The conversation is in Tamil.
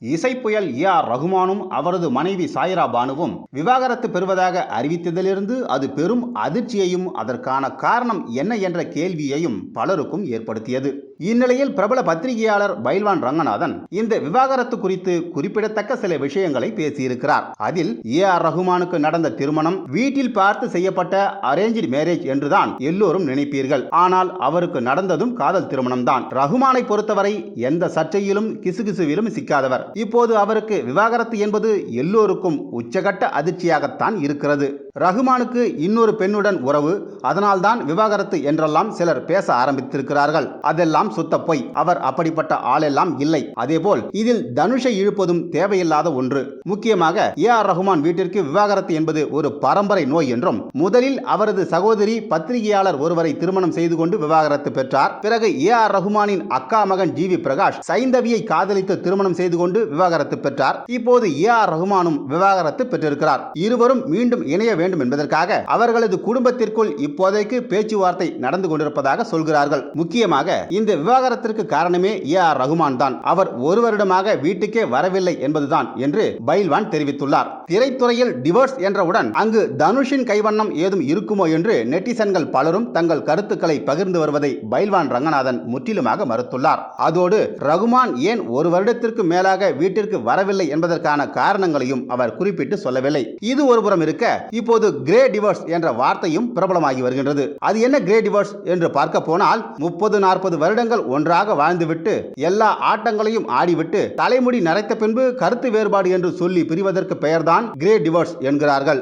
இசைப்புயல் ஏ.ஆர். ரகுமானும் அவரது மனைவி சாய்ரா பானுவும் விவாகரத்து பெறுவதாக அறிவித்ததிலிருந்து அது பெரும் அதிர்ச்சியையும் அதற்கான காரணம் என்ன என்ற கேள்வியையும் பலருக்கும் ஏற்படுத்தியது. இந்நிலையில் பிரபல பத்திரிகையாளர் பைல்வான் ரங்கநாதன் இந்த விவாகரத்து குறித்து குறிப்பிடத்தக்க சில விஷயங்களை பேசியிருக்கிறார். அதில் ஏ.ஆர். ரகுமானுக்கு நடந்த திருமணம் வீட்டில் பார்த்து செய்யப்பட்ட அரேஞ்ச்டு மேரேஜ் என்றுதான் எல்லோரும் நினைப்பீர்கள். ஆனால் அவருக்கு நடந்ததும் காதல் திருமணம் தான். ரகுமானை பொறுத்தவரை எந்த சர்ச்சையிலும் கிசுகிசுவிலும் சிக்காதவர். இப்போது அவருக்கு விவாகரத்து என்பது எல்லோருக்கும் உச்சகட்ட அதிர்ச்சியாகத்தான் இருக்கிறது. ரகுமானுக்கு இன்னொரு பெண்ணுடன் உறவு, அதனால்தான் விவாகரத்து என்றெல்லாம் சிலர் பேச ஆரம்பித்திருக்கிறார்கள். அதெல்லாம் சுத்த பொய். அவர் அப்படிப்பட்ட ஆளெல்லாம் இல்லை. அதேபோல் இதில் தனுஷை இழுப்பதும் தேவையில்லாத ஒன்று. முக்கியமாக ஏ.ஆர். ரகுமான் வீட்டிற்கு விவாகரத்து என்பது ஒரு பரம்பரை நோய் என்றும், முதலில் அவரது சகோதரி பத்திரிகையாளர் ஒருவரை திருமணம் செய்து கொண்டு விவாகரத்து பெற்றார். பிறகு ஏ.ஆர். ரகுமானின் அக்கா மகன் ஜி.வி. பிரகாஷ் சைந்தவியை காதலித்து திருமணம் செய்து கொண்டு விவாகரத்து பெற்றார். இப்போது ஏ.ஆர். ரகுமானும் விவாகரத்து பெற்றிருக்கிறார். இருவரும் மீண்டும் இணைய வேண்டும் என்பதற்காக அவர்களது குடும்பத்திற்குள் இப்போதைக்கு பேச்சுவார்த்தை நடந்து கொண்டிருப்பதாக சொல்கிறார்கள். முக்கியமாக இந்த விவாகரத்திற்கு காரணமே ஏ.ஆர். ரகுமான் தான். அவர் ஒரு வருடமாக வீட்டுக்கே வரவில்லை என்பதுதான் என்று பைல்வான் தெரிவித்துள்ளார். திரைத்துறையில் டிவோர்ஸ் என்றவுடன் அங்கு தனுஷின் கைவண்ணம் ஏதும் இருக்குமோ என்று நெட்டிசன்கள் பலரும் தங்கள் கருத்துக்களை பகிர்ந்து வருவதை பைல்வான் ரங்கநாதன் முற்றிலுமாக மறுத்துள்ளார். அதோடு ரகுமான் ஏன் ஒரு வருடத்திற்கு மேலாக வீட்டிற்கு வரவில்லை என்பதற்கான காரணங்களையும் அவர் குறிப்பிட்டு சொல்லவில்லை. இது ஒருபுறம் இருக்க, இப்போது கிரே டிவோர்ஸ் என்ற வார்த்தையும் பிரபலமாகி வருகின்றது. அது என்ன கிரே டிவோர்ஸ் என்று பார்க்க போனால், 30-40 வருடங்கள் ஒன்றாக வாழ்ந்துவிட்டு எல்லா ஆட்டங்களையும் ஆடிவிட்டு தலைமுடி நரைத்த பின்பு கருத்து வேறுபாடு என்று சொல்லி பிரிவதற்கு பெயர்தான் கிரே டிவோர்ஸ் என்கிறார்கள்.